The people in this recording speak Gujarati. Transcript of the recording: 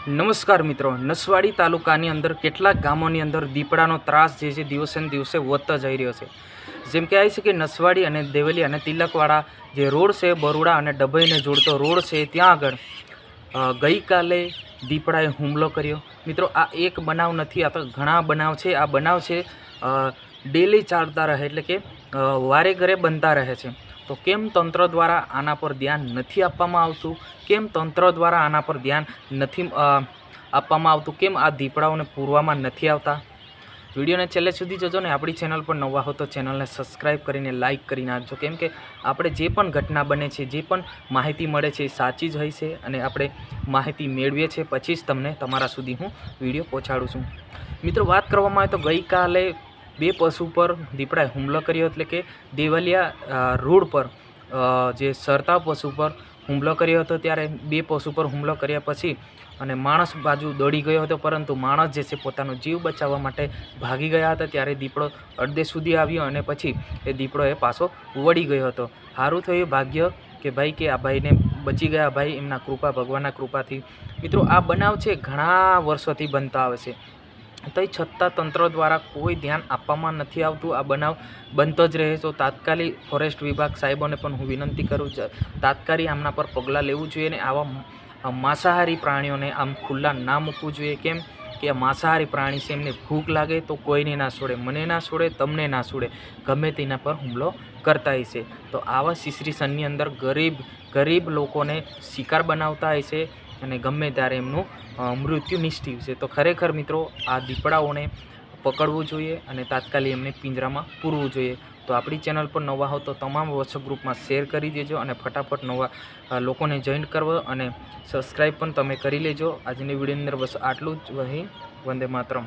નમસ્કાર મિત્રો, નસવાડી તાલુકાની અંદર કેટલાક ગામોની અંદર દીપડાનો ત્રાસ જે છે દિવસે ને દિવસે વધતો જઈ રહ્યો છે। જેમ કે આવી છે કે નસવાડી અને દેવલી અને તિલકવાડા જે રોડ છે, બરોડા અને ડભોઈને જોડતો રોડ છે, ત્યાં આગળ ગઈકાલે દીપડાએ હુમલો કર્યો। મિત્રો, આ એક બનાવ નથી, આ તો ઘણા બનાવ છે। આ બનાવ છે ડેલી ચાલતા રહે, એટલે કે વારે ઘરે બનતા રહે છે। તો કેમ તંત્ર દ્વારા આના પર ધ્યાન નથી આપવામાં આવતું? કેમ તંત્ર દ્વારા આના પર ધ્યાન નથી આપવામાં આવતું? કેમ આ દીપડાઓને પૂરવામાં નથી આવતા? વિડીયોને છેલ્લે સુધી જોજો ને આપણી ચેનલ પર નવા હો તો ચેનલને સબસ્ક્રાઈબ કરીને લાઇક કરી નાખજો, કેમ કે આપણે જે પણ ઘટના બને છે, જે પણ માહિતી મળે છે એ સાચી જ હોય છે અને આપણે માહિતી મેળવીએ છીએ, પછી જ તમને તમારા સુધી હું વિડીયો પહોંચાડું છું। મિત્રો, વાત કરવામાં આવે તો ગઈકાલે બે પશુ પર દીપડાએ હુમલો કર્યો, એટલે કે દેવલિયા રોડ પર જે સરતા પશુ પર હુમલો કર્યો હતો। ત્યારે બે પશુ પર હુમલો કર્યા પછી અને માણસ બાજુ દોડી ગયો હતો, પરંતુ માણસ જે છે પોતાનો જીવ બચાવવા માટે ભાગી ગયા હતા। ત્યારે દીપડો અડધે સુધી આવ્યો અને પછી એ દીપડો એ પાછો વળી ગયો હતો। સારું થયું, ભાગ્ય કે ભાઈ કે આ ભાઈને બચી ગયા, ભાઈ એમના કૃપા, ભગવાનના કૃપાથી। મિત્રો, આ બનાવ છે ઘણા વર્ષોથી બનતા આવે છે, તો છતાં તંત્ર દ્વારા કોઈ ધ્યાન આપવામાં નથી આવતું। આ બનાવ બનતો જ રહે। તો તાત્કાલિક ફોરેસ્ટ વિભાગ સાહેબોને પણ હું વિનંતી કરું છું, તાત્કાલિક આમના પર પગલાં લેવું જોઈએ અને આવા માંસાહારી પ્રાણીઓને આમ ખુલ્લા ના મૂકવું જોઈએ। કેમ કે આ માંસાહારી પ્રાણી છે, એમને ભૂખ લાગે તો કોઈને ના છોડે, મને ના છોડે, તમને ના છોડે, ગમે તેના પર હુમલો કરતા હોય છે। તો આવા સિચ્યુએશનની અંદર ગરીબ લોકોને શિકાર બનાવતા હોય છે અને ગમે ત્યારે એમનું મૃત્યુ નિશ્ચિત છે। તો ખરેખર મિત્રો, આ દીપડાઓને પકડવું જોઈએ અને તાત્કાલિક એમને પિંજરામાં પૂરવું જોઈએ। તો આપણી ચેનલ પર નવા હો તો તમામ વોટ્સઅપ ગ્રુપમાં શેર કરી દેજો અને ફટાફટ નવા લોકોને જોઈન કરવો અને સબસ્ક્રાઈબ પણ તમે કરી લેજો। આજની વિડીયોની અંદર બસ આટલું જ। વહી વંદે માતરમ।